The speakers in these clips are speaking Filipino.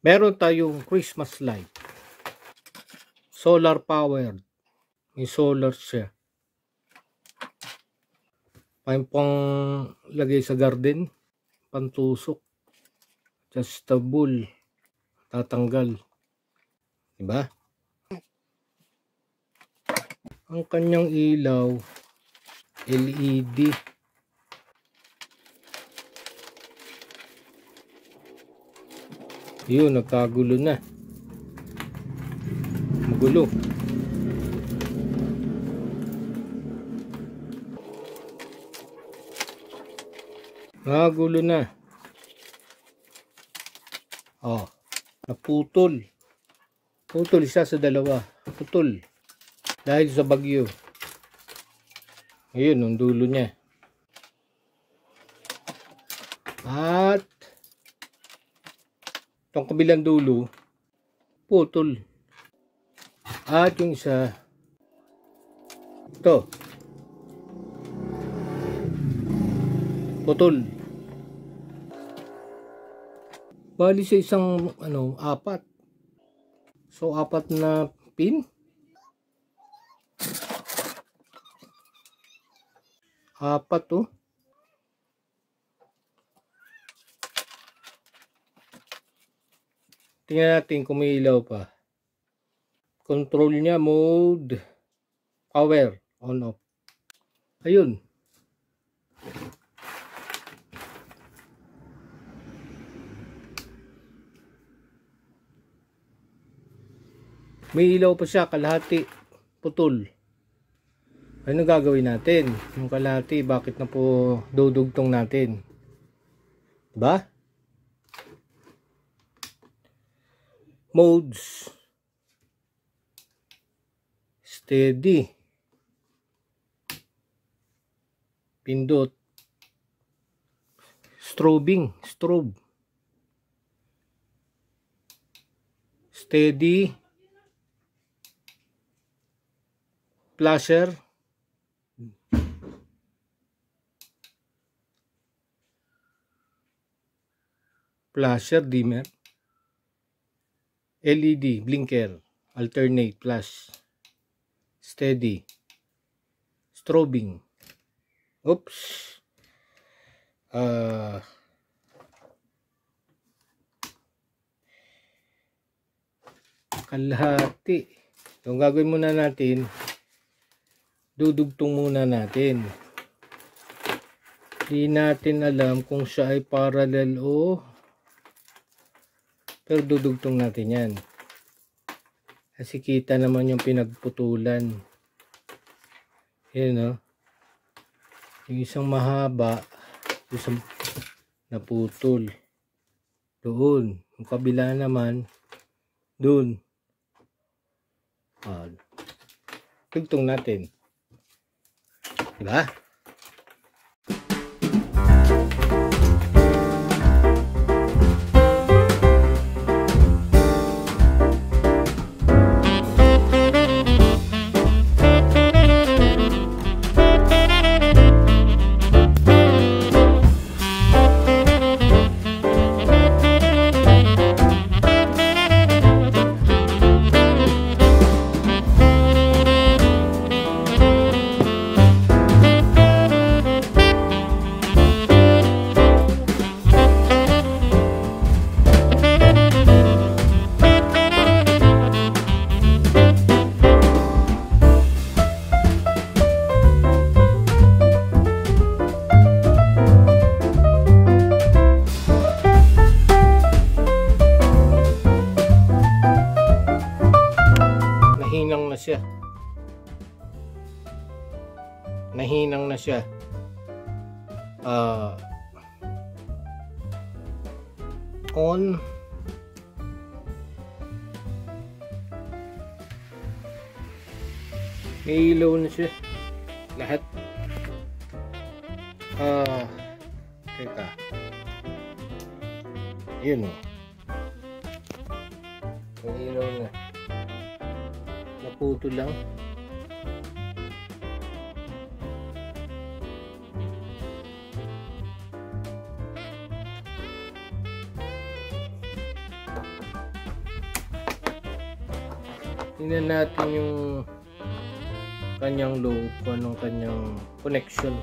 Meron tayong Christmas light. Solar powered. May solar siya. Pang lagay sa garden. Pantusok. Adjustable. Tatanggal. Diba? Ang kanyang ilaw, LED. Yun, nagkagulo na. Magulo. Nagulo na. Oh, naputol. Putol isa sa dalawa. Putol. Dahil sa bagyo. Ayun, ang dulo niya. At itong kabilang dulo, putol. At yung isa, ito, putol. Bali sa isang, apat. So, 4 na pin. 4 to. Tingnan natin kung may ilaw pa. Control niya, mode, power, on off. Ayun. May ilaw pa siya, kalahati, putol. Ano gagawin natin? Yung kalahati, bakit na po dudugtong natin? Diba? Modes. Steady. Pindot. Strobing. Strobe. Steady. Flasher. Flasher, dimmer. LED, blinker, alternate, flash, steady, strobing. Oops. Kalahati. Yung gagawin muna natin, dudugtong muna natin. Di natin alam kung siya ay parallel o, pero dudugtong natin yan. Kasi kita naman yung pinagputulan. Yan o. Yung isang mahaba, isang naputol. Doon. Yung kabila naman, doon. Dugtong natin. Diba? Nahinang na siya. On. May ilaw na siya. Lahat. Teka. Yun o. May ilaw na. Naputo lang. Tingnan natin yung kanyang load, kung anong kanyang connection.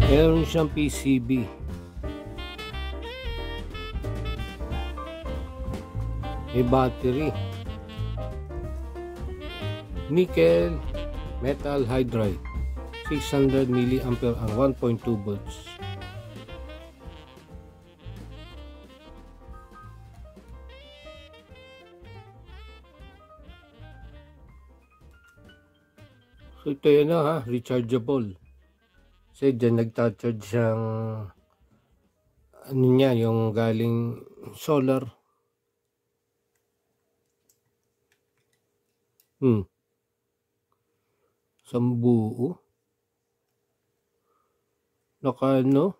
Meron siyang PCB. May battery. Nickel metal hydride. 600 mA ang 1.2 volts. So ito yan na ha, rechargeable. Kasi dyan nagta-charge siyang ano niya, yung galing solar. Sambuo. Naka ano?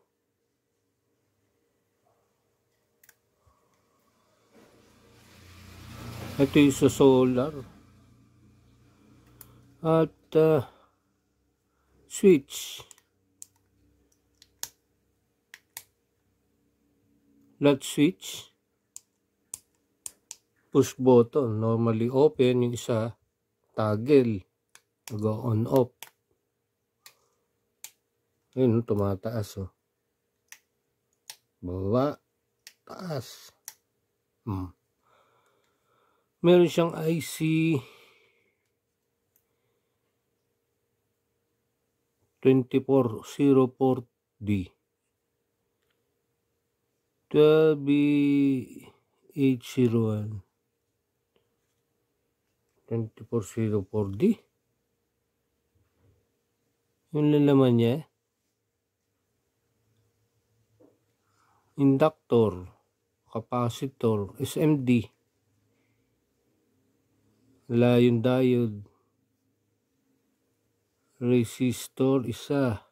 Ito yung sa solar. At switch. Latch switch. Push button. Normally open. Yung isa toggle. Go on off. Ayun, tumataas oh. Baba. Taas. Meron siyang IC 2404D 12B801 2404D. Yung lalaman niya, inductor, capacitor, SMD, yung diode, resistor, isa.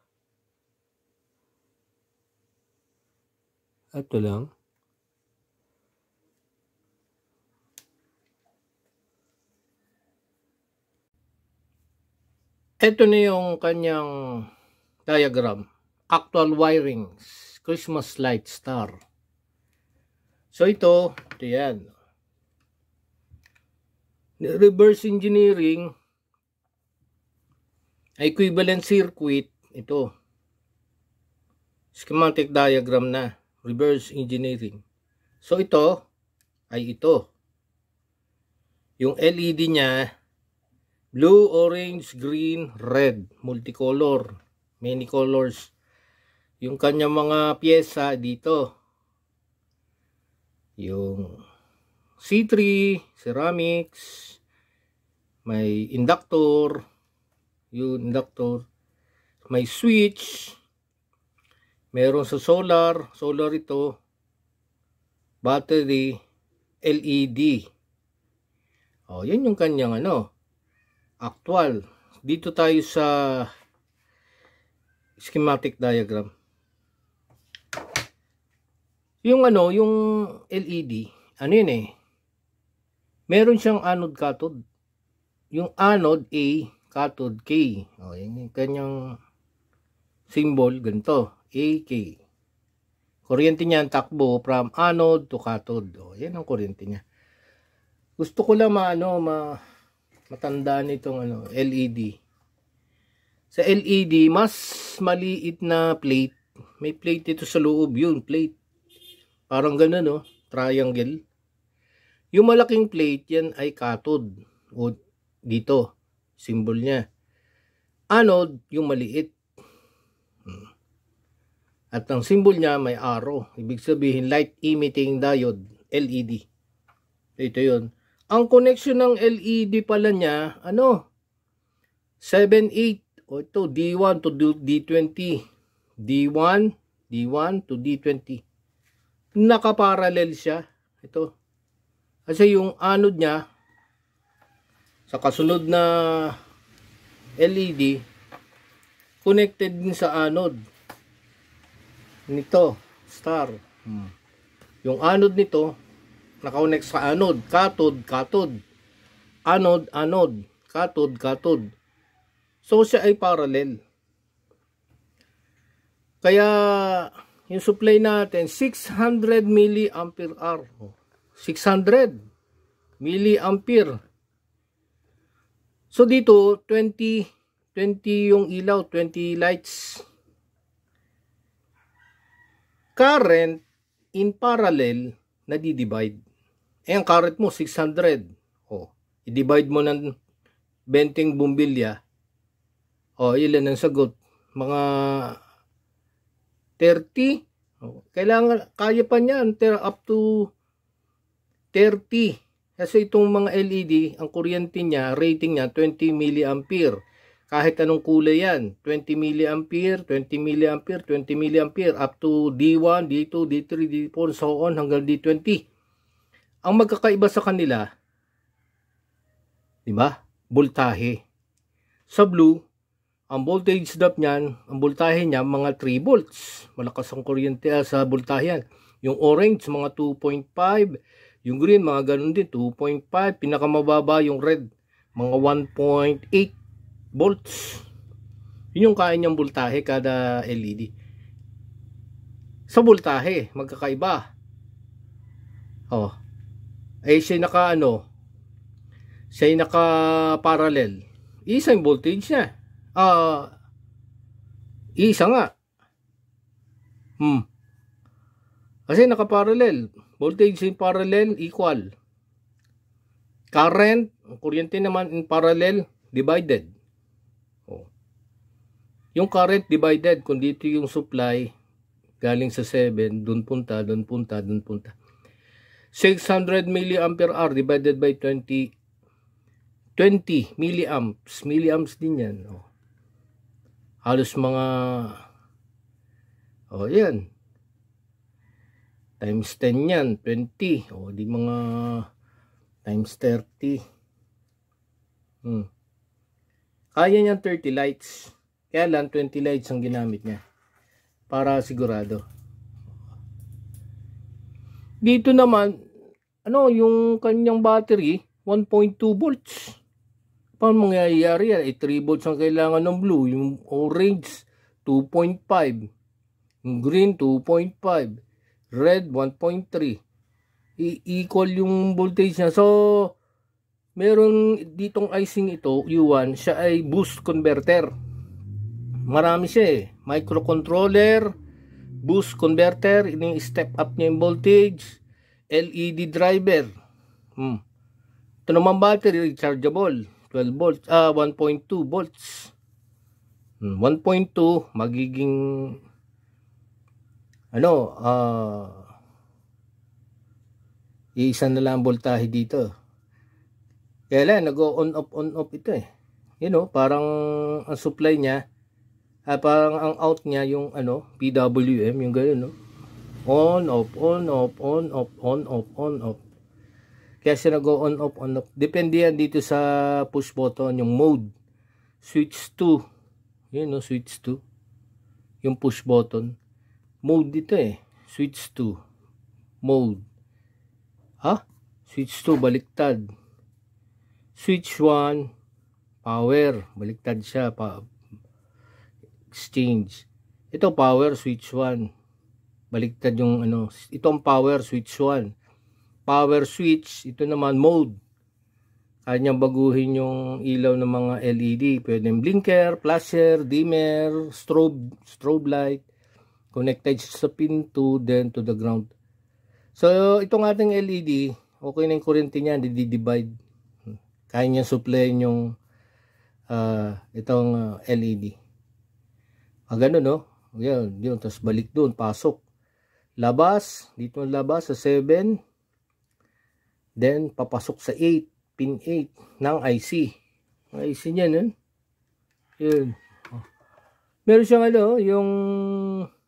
Ito lang. Ito na yung kanyang diagram. Actual wirings. Christmas light star. So ito yan. Reverse engineering. Equivalent circuit. Ito. Schematic diagram na. Reverse engineering. So ito ay ito. Yung LED niya, blue, orange, green, red, multicolor, many colors. Yung kanya mga pyesa dito, yung C3, ceramics, may inductor, yung inductor, may switch, meron sa solar ito, battery, LED. Oh, yan yung kanyang ano, actual. Dito tayo sa schematic diagram. Yung ano, yung LED, ano yun eh, meron siyang anode cathode. Yung anode A, cathode K. O, yan yung kanyang symbol, ganito, AK. Kuryente niya ang takbo from anode to cathode. O, yan ang kuryente niya. Gusto ko lang matandaan itong LED. Sa LED, mas maliit na plate. May plate dito sa loob, yun, plate. Parang ganun, no? Triangle. Yung malaking plate, yan ay cathode. O, dito, symbol niya. Anode, yung maliit. At ang symbol niya, may arrow. Ibig sabihin, light emitting diode, LED. Ito yun. Ang connection ng LED pala niya, 7-8. O ito, D1 to D20. D1 to D20. Nakaparallel siya. Ito. Kasi yung anode niya sa kasunod na LED connected din sa anode nito, star. Yung anode nito naka-connect sa anode, cathode, cathode. Anode, anode, cathode, cathode. So siya ay parallel. Kaya yung supply natin 600 milliampere hour. 600 milliampere. So dito 20 yung ilaw, 20 lights. Current in parallel nadi-divide. Eh ang current mo 600. Oh, i-divide mo ng 20 bumbilya. Oh, ilan ang sagot? Mga 30. Oh, kailangan kaya pa niyan up to 30. Kasi itong mga LED, ang kuryente niya, rating niya 20 milliampere. Kahit anong kulay yan, 20 milliampere, 20 milliampere, 20 milliampere, up to D1, D2, D3, D4, so on, hanggang D20. Ang magkakaiba sa kanila, di ba? Voltahe. Sa blue, ang voltage drop niyan, ang voltahe niya, mga 3 volts. Malakas ang kuryente sa voltahe yan. Yung orange, mga 2.5. Yung green, mga ganun din, 2.5. Pinakamababa yung red, mga 1.8 volts. Yun yung kaya niyang voltahe kada LED. Sa voltahe, magkakaiba. Oh. Eh, siya naka parallel. Isa yung voltage niya. Isa nga. Kasi naka parallel. Voltage in parallel equal. Current, kuryente naman in parallel divided. Yung current divided, kung dito yung supply galing sa 7, dun punta, dun punta, dun punta. 600 milliampere hour divided by 20 milliamps. Milliamps din yan. Halos mga yan. Times 10 yan, 20. Di mga times 30. Kaya niyan 30 lights. Kaya lang 20 lights ang ginamit niya para sigurado. Dito naman, yung kanyang battery 1.2 volts. Paano mangyayari yan? 3 volts ang kailangan ng blue. Yung orange 2.5. Yung green 2.5. Red 1.3. Equal yung voltage niya. So meron ditong icing ito, U1, siya ay boost converter. Marami siya microcontroller, boost converter, ini step up niya yung voltage, LED driver. Ito naman battery rechargeable, 12 volts, 1.2 volts. 1.2 magiging isa na lang voltahe dito. Kaya lang nag-on off ito parang ang supply niya parang ang out niya yung PWM, yung gano'n, on off, on off, on off, on off, on off. Kaya siya nag-on off, on off. Depende yan dito sa push button, yung mode. Switch 2. Yun switch 2. Yung push button. Mode dito switch 2. Mode. Switch 2 baliktad. Switch 1 power, baliktad siya exchange. Ito power switch 1. Baliktad yung itong power switch 1. Power switch, ito naman mode. Kanyang baguhin yung ilaw ng mga LED. Pwedeng blinker, flasher, dimmer, strobe light. Connected sa pin 2, then to the ground. So itong ating LED, okay na yung kuryente niya, di-divide. Kaya niya supply yung itong LED. Ganun yun, tapos balik doon, pasok. Labas, dito labas sa 7. Then papasok sa 8, pin 8 ng IC. Ang IC niya yun. Meron siyang yung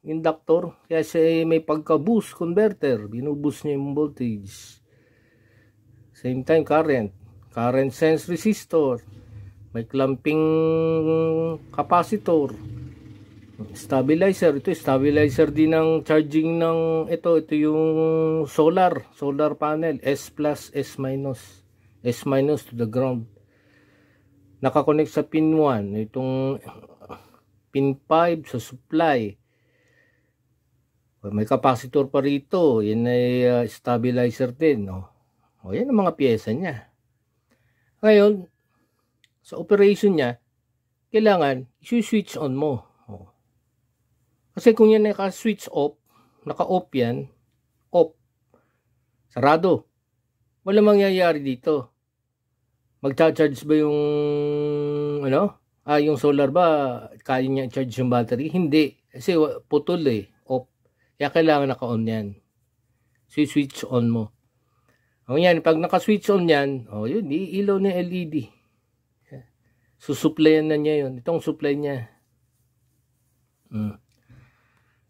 inductor. Kaya siya may pagka-boost converter. Binuboost niya yung voltage. Same time, current sense resistor. May clamping capacitor. Stabilizer. Ito, stabilizer din ng charging ng ito yung solar panel. S plus, S minus. S minus to the ground. Nakakonect sa pin 1. Itong pin 5 sa supply. May capacitor pa rito. Yan ay stabilizer din. O yan ang mga pyesa niya. Ngayon, sa operation niya, kailangan i-switch on mo. Kasi kung yan naka-switch off, naka-off yan, off, sarado. Wala mangyayari dito. Magcha-charge ba yung yung solar ba, kaya niya charge yung battery? Hindi. Kasi putol off. Kaya kailangan naka-on yan. Switch on mo. Yan, pag naka-switch on yan, yun, iilaw na LED. Susuplayan na niya yun. Itong supply niya.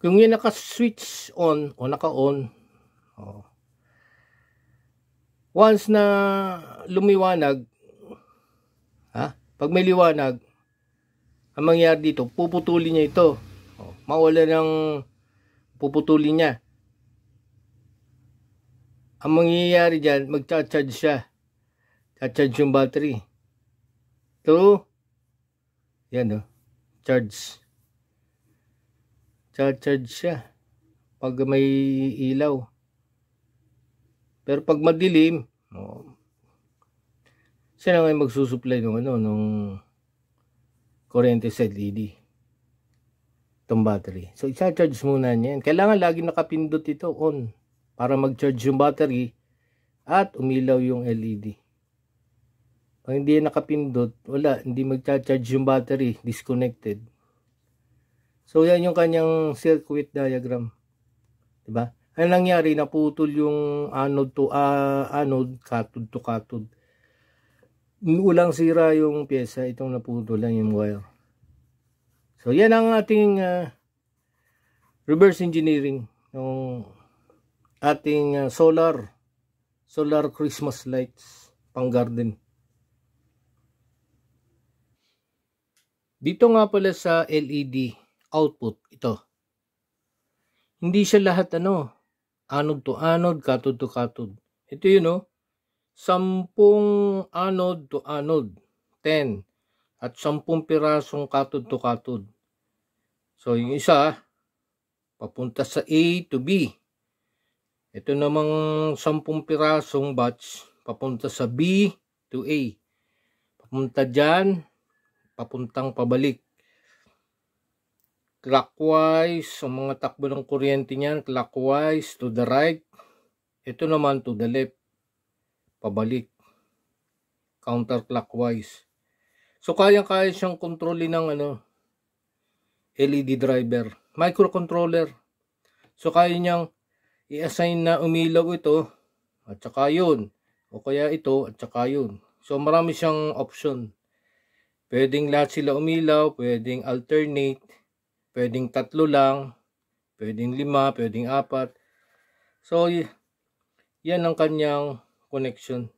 Kung yun naka-switch on o naka-on, once na lumiwanag, pag may liwanag, ang mangyayari dito, puputulin niya ito. Mawala ng puputulin niya. Ang mangyayari dyan, magcha-charge siya. Cha-charge yung battery. Ito, yan charge. Cha-charge siya pag may ilaw. Pero pag madilim, siya na ngayon magsusupply nung kuryente sa LED. Itong battery. So, i-charge muna niya. Kailangan lagi nakapindot ito on para mag-charge yung battery at umilaw yung LED. Pag hindi nakapindot, wala, hindi mag-charge yung battery, disconnected. So, yan yung kanyang circuit diagram. Diba? Ano nangyari? Naputol yung anode to anode, cathode to cathode. Ulang sira yung pyesa, itong naputol lang yung wire. So, yan ang ating reverse engineering ng ating solar Christmas lights pang garden. Dito nga pala sa LED output, ito. Hindi siya lahat anode to anode, cathode to cathode. Ito yun 10 anode to anode, 10. At 10 pirasong cathode to cathode. So yung isa, papunta sa A to B. Ito namang 10 pirasong batch, papunta sa B to A. Papunta dyan, papuntang pabalik. Clockwise, ang mga takbo ng kuryente niyan, clockwise to the right. Ito naman to the left, pabalik. Counterclockwise. So, kaya-kaya siyang kontrolin ng LED driver. Microcontroller. So, kaya niyang i-assign na umilaw ito at saka yun. O kaya ito at saka yun. So, marami siyang option. Pwedeng lahat sila umilaw, pwedeng alternate, pwedeng 3 lang, pwedeng 5, pwedeng 4. So, yan ang kanyang connection.